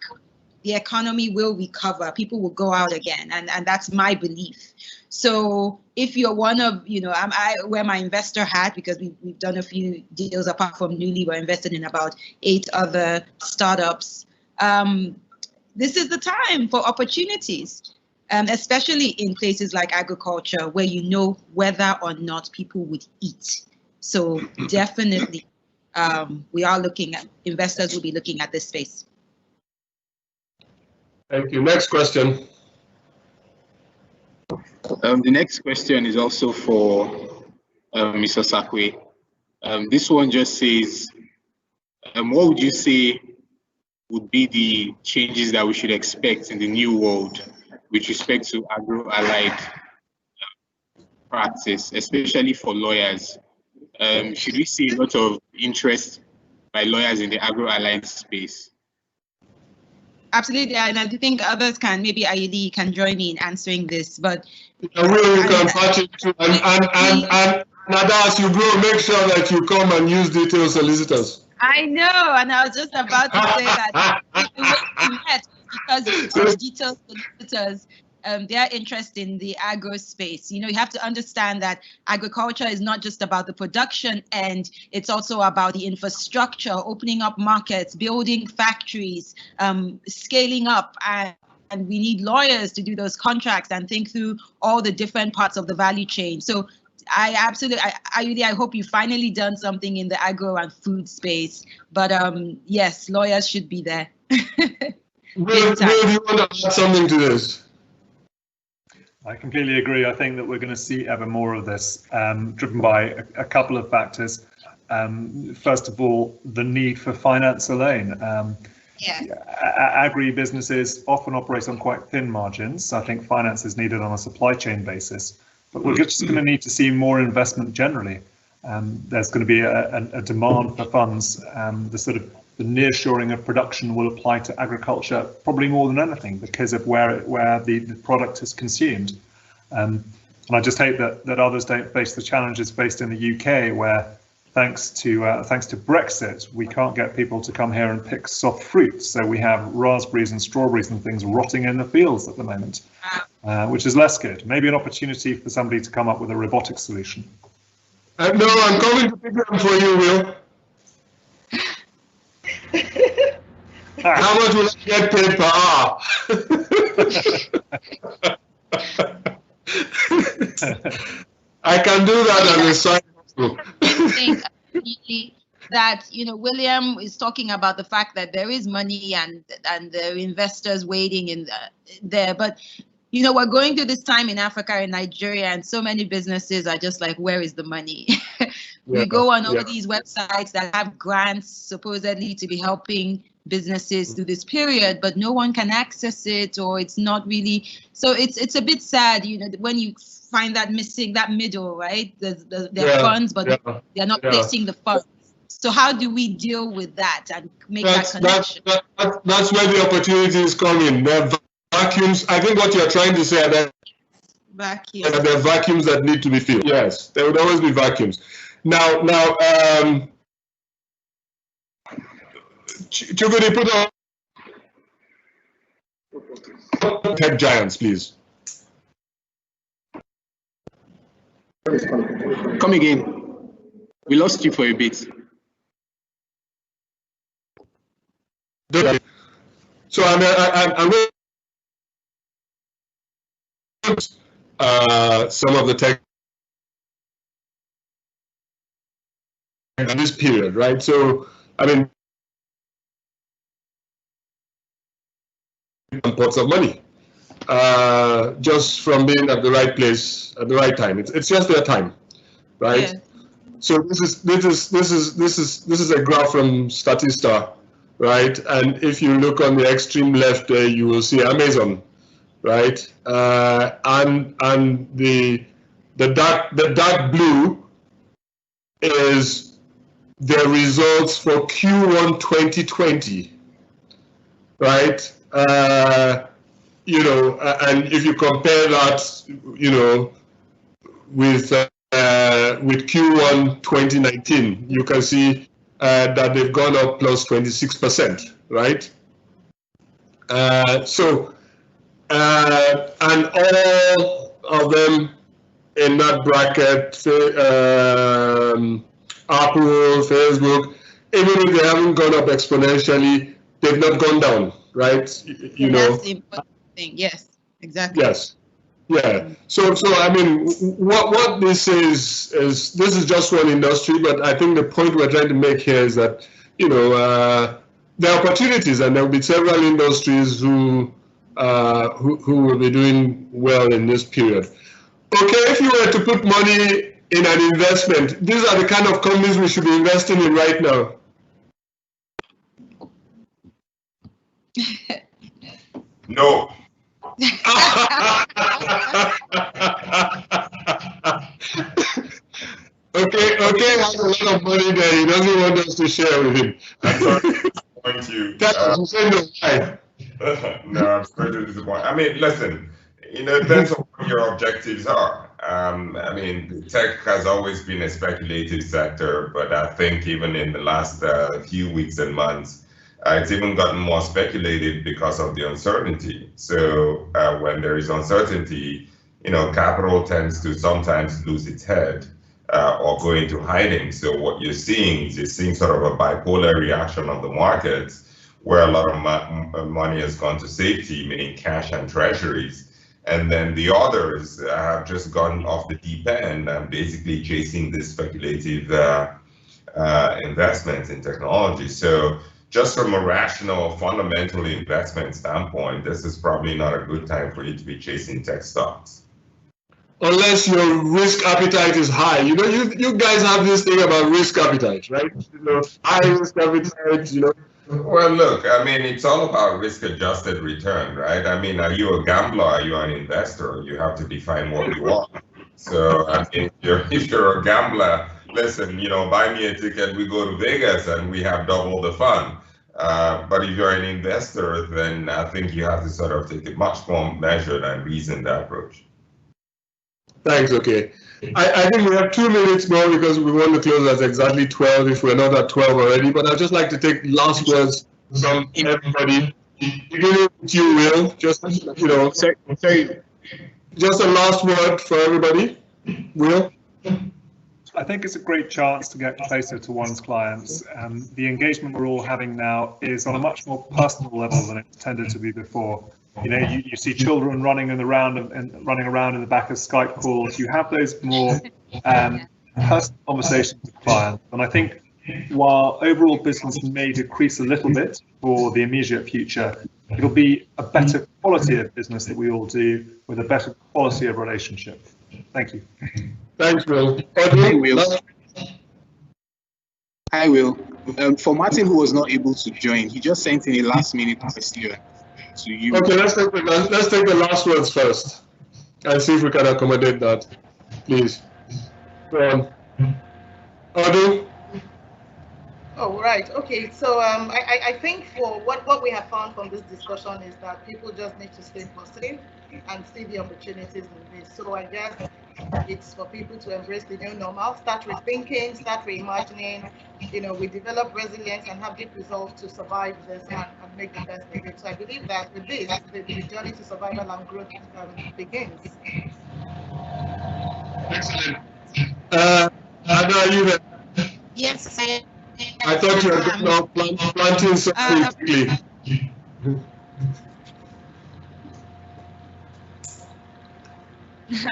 The economy will recover. People will go out again. And that's my belief. So if you're one of, I wear my investor hat because we've done a few deals apart from Newly. We're invested in about 8 other startups. This is the time for opportunities, especially in places like agriculture where you know whether or not people would eat. So definitely, we are looking at, investors will be looking at this space. Thank you. Next question. The next question is also for Mr. Sakwe. This one just says, what would you say would be the changes that we should expect in the new world with respect to agro-allied practice, especially for lawyers? Should we see a lot of interest by lawyers in the agro-allied space? Absolutely, and I think others can, maybe Ayuli can join me in answering this, but... And Nadas, you go, make sure that you come and use detailed solicitors. I know, and I was just about to say that because detailed solicitors, their interest in the agro space. You have to understand that agriculture is not just about the production end, it's also about the infrastructure, opening up markets, building factories, scaling up, and we need lawyers to do those contracts and think through all the different parts of the value chain. So I hope you've finally done something in the agro and food space, but yes, lawyers should be there. Will, do you want to add something to this? I completely agree. I think that we're going to see ever more of this, driven by a couple of factors. First of all, the need for finance alone. Agri-businesses often operate on quite thin margins. So I think finance is needed on a supply chain basis. But we're just going to need to see more investment generally. There's going to be a demand for funds. The nearshoring of production will apply to agriculture probably more than anything because of where the product is consumed. And I just hope that others don't face the challenges faced in the UK, where thanks to Brexit, we can't get people to come here and pick soft fruit. So we have raspberries and strawberries and things rotting in the fields at the moment, which is less good. Maybe an opportunity for somebody to come up with a robotic solution. No, I'm coming to pick them for you, Will. How much will I get paid per hour? I can do that as a side hustle. I think that William is talking about the fact that there is money and the investors waiting in there, but we're going through this time in Africa and Nigeria, and so many businesses are just like, where is the money? We go on all these websites that have grants supposedly to be helping businesses through this period, but no one can access it, or it's not really. So it's a bit sad, when you find that missing, that middle, right? There are funds, but they're not placing the funds. So how do we deal with that and make that connection? That's where the opportunities come in. Vacuums. I think what you're trying to say, that Vacuum. There are vacuums that need to be filled. Yes, there would always be vacuums. Now, Chugudi, put on tech giants, please. Come again. We lost you for a bit. So I'm some of the tech in this period, right? So I mean, pots of money just from being at the right place at the right time. It's just their time, right? Yeah. So this is a graph from Statista, right? And if you look on the extreme left there, you will see Amazon, right? And the dark blue is the results for Q1 2020, right? You know, and if you compare that, you know, with Q1 2019, you can see that they've gone up plus 26%, right? And all of them in that bracket, Apple, Facebook, even if they haven't gone up exponentially, they've not gone down, right? You know. That's the important thing. Yes, exactly. Yes. Yeah. So I mean, what this is this is just one industry, but I think the point we're trying to make here is that, you know, there are opportunities, and there will be several industries who will be doing well in this period. Okay, if you were to put money in an investment, these are the kind of companies we should be investing in right now. No. Okay, has a lot of money there. He doesn't want us to share with him. I'm sorry to disappoint you. No, I'm sorry to disappoint. I mean, listen, you know, it depends on what your objectives are. I mean, tech has always been a speculative sector, but I think even in the last few weeks and months, it's even gotten more speculative because of the uncertainty. So when there is uncertainty, you know, capital tends to sometimes lose its head or go into hiding. So what you're seeing is sort of a bipolar reaction of the markets, where a lot of money has gone to safety, meaning cash and treasuries. And then the others have just gone off the deep end and basically chasing this speculative investments in technology. So just from a rational, fundamental investment standpoint, this is probably not a good time for you to be chasing tech stocks. Unless your risk appetite is high. You know, you guys have this thing about risk appetite, right? You know, high risk appetite, you know. Well, look, I mean, it's all about risk-adjusted return, right? I mean, are you a gambler? Are you an investor? You have to define what you are. So, I mean, if you're a gambler, listen, you know, buy me a ticket, we go to Vegas and we have double the fun. But if you're an investor, then I think you have to sort of take a much more measured and reasoned approach. Thanks, okay. I think we have 2 minutes more because we want to close at exactly 12 if we're not at 12 already, but I'd just like to take last words from everybody. Beginning with you, Will, just, you know, sorry. Just a last word for everybody. Will? I think it's a great chance to get closer to one's clients, and the engagement we're all having now is on a much more personal level than it's tended to be before. You know, you see children running around in the back of Skype calls. You have those more personal conversations with clients, and I think while overall business may decrease a little bit for the immediate future, it'll be a better quality of business that we all do with a better quality of relationship. Thank you. Thanks, Will. Hi, Will. Hi, Will. For Martin, who was not able to join, he just sent in a last-minute question to you. Okay, let's take the last words first and see if we can accommodate that, please. Go on. Odu? Oh, right. Okay. So I think for what we have found from this discussion is that people just need to stay positive and see the opportunities in this. So I guess it's for people to embrace the new normal, start rethinking, start reimagining. You know, we develop resilience and have deep resolve to survive this and make the best of it. So I believe that with this, the journey to survival and growth begins. Excellent. Anna, are you there? Yes, I thought you were going off planting something quickly.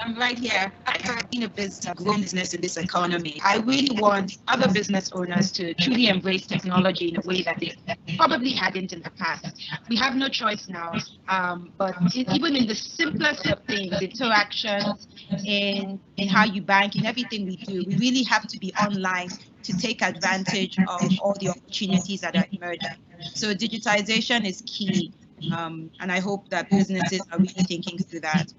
I'm right here. I've been a business, growing business in this economy. I really want other business owners to truly embrace technology in a way that they probably hadn't in the past. We have no choice now, but even in the simplest of things, interactions, in how you bank, in everything we do, we really have to be online to take advantage of all the opportunities that are emerging. So digitization is key, and I hope that businesses are really thinking through that.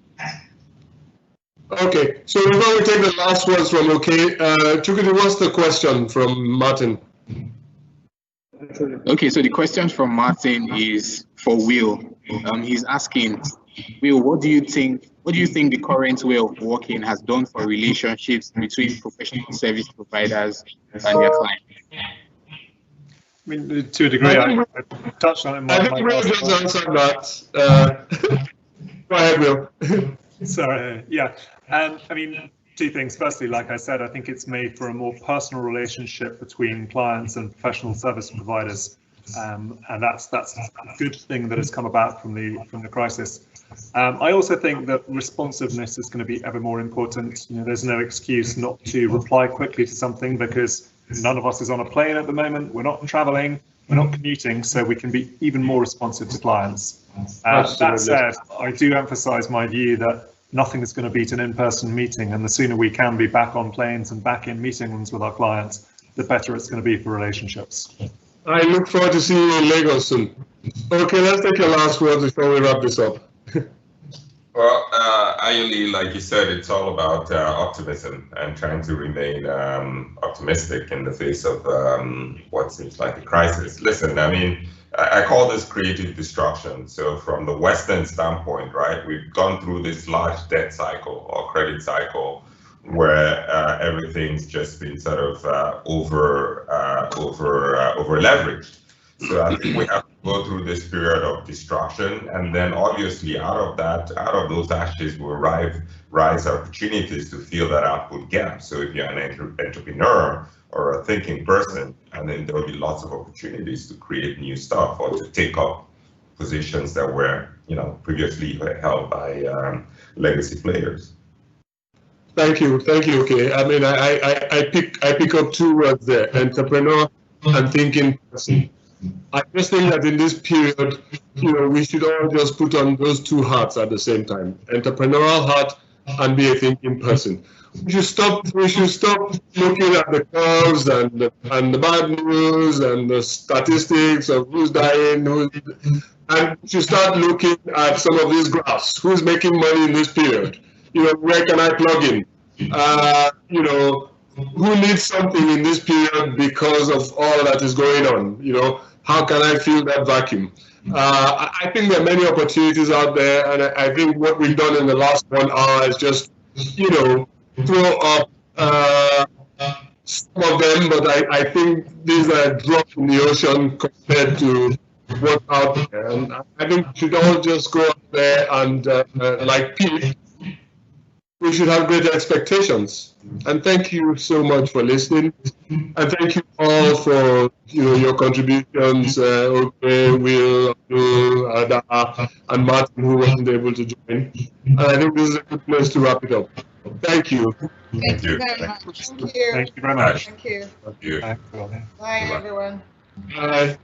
Okay, so before we take the last words from Chukwudi, what's the question from Martin? Okay, so the question from Martin is for Will. He's asking, Will, what do you think the current way of working has done for relationships between professional service providers and their clients? I mean, to a degree, I touched on it. I think Will just answered that. Go ahead, Will. Sorry, yeah. I mean, two things. Firstly, like I said, I think it's made for a more personal relationship between clients and professional service providers, and that's a good thing that has come about from the crisis. I also think that responsiveness is going to be ever more important. You know, there's no excuse not to reply quickly to something because none of us is on a plane at the moment. We're not traveling. We're not commuting, so we can be even more responsive to clients. That said, I do emphasize my view that nothing is going to beat an in-person meeting, and the sooner we can be back on planes and back in meeting rooms with our clients, the better it's going to be for relationships. I look forward to seeing you in Lagos soon. Okay, let's take your last words before we wrap this up. Well, Ayuli, like you said, it's all about optimism and trying to remain optimistic in the face of what seems like a crisis. Listen, I mean, I call this creative destruction. So from the Western standpoint, right, we've gone through this large debt cycle or credit cycle where everything's just been sort of over leveraged. So I think we have to go through this period of destruction, and then obviously out of those ashes will rise opportunities to fill that output gap. So if you're an entrepreneur or a thinking person, and then there will be lots of opportunities to create new stuff or to take up positions that were, previously held by legacy players. Thank you. Okay, I mean, I pick up two words there: entrepreneur and thinking person. I just think that in this period, we should all just put on those two hats at the same time: entrepreneurial hat and be a thinking person. We should stop looking at the curves and the bad news and the statistics of who's dying, and we should start looking at some of these graphs. Who's making money in this period? Where can I plug in? Who needs something in this period because of all that is going on? How can I fill that vacuum? I think there are many opportunities out there, and I think what we've done in the last 1 hour is just, throw up some of them, but I think these are a drop in the ocean compared to what's out there. And I think we should all just go out there and, like Pete, we should have great expectations. And thank you so much for listening. And thank you all for your contributions, Will, Ada, and Martin, who wasn't able to join. And I think this is a good place to wrap it up. Thank you. Thank you very much. Thank you. Thank you very much. Thank you. Thank you. Bye, everyone. Bye.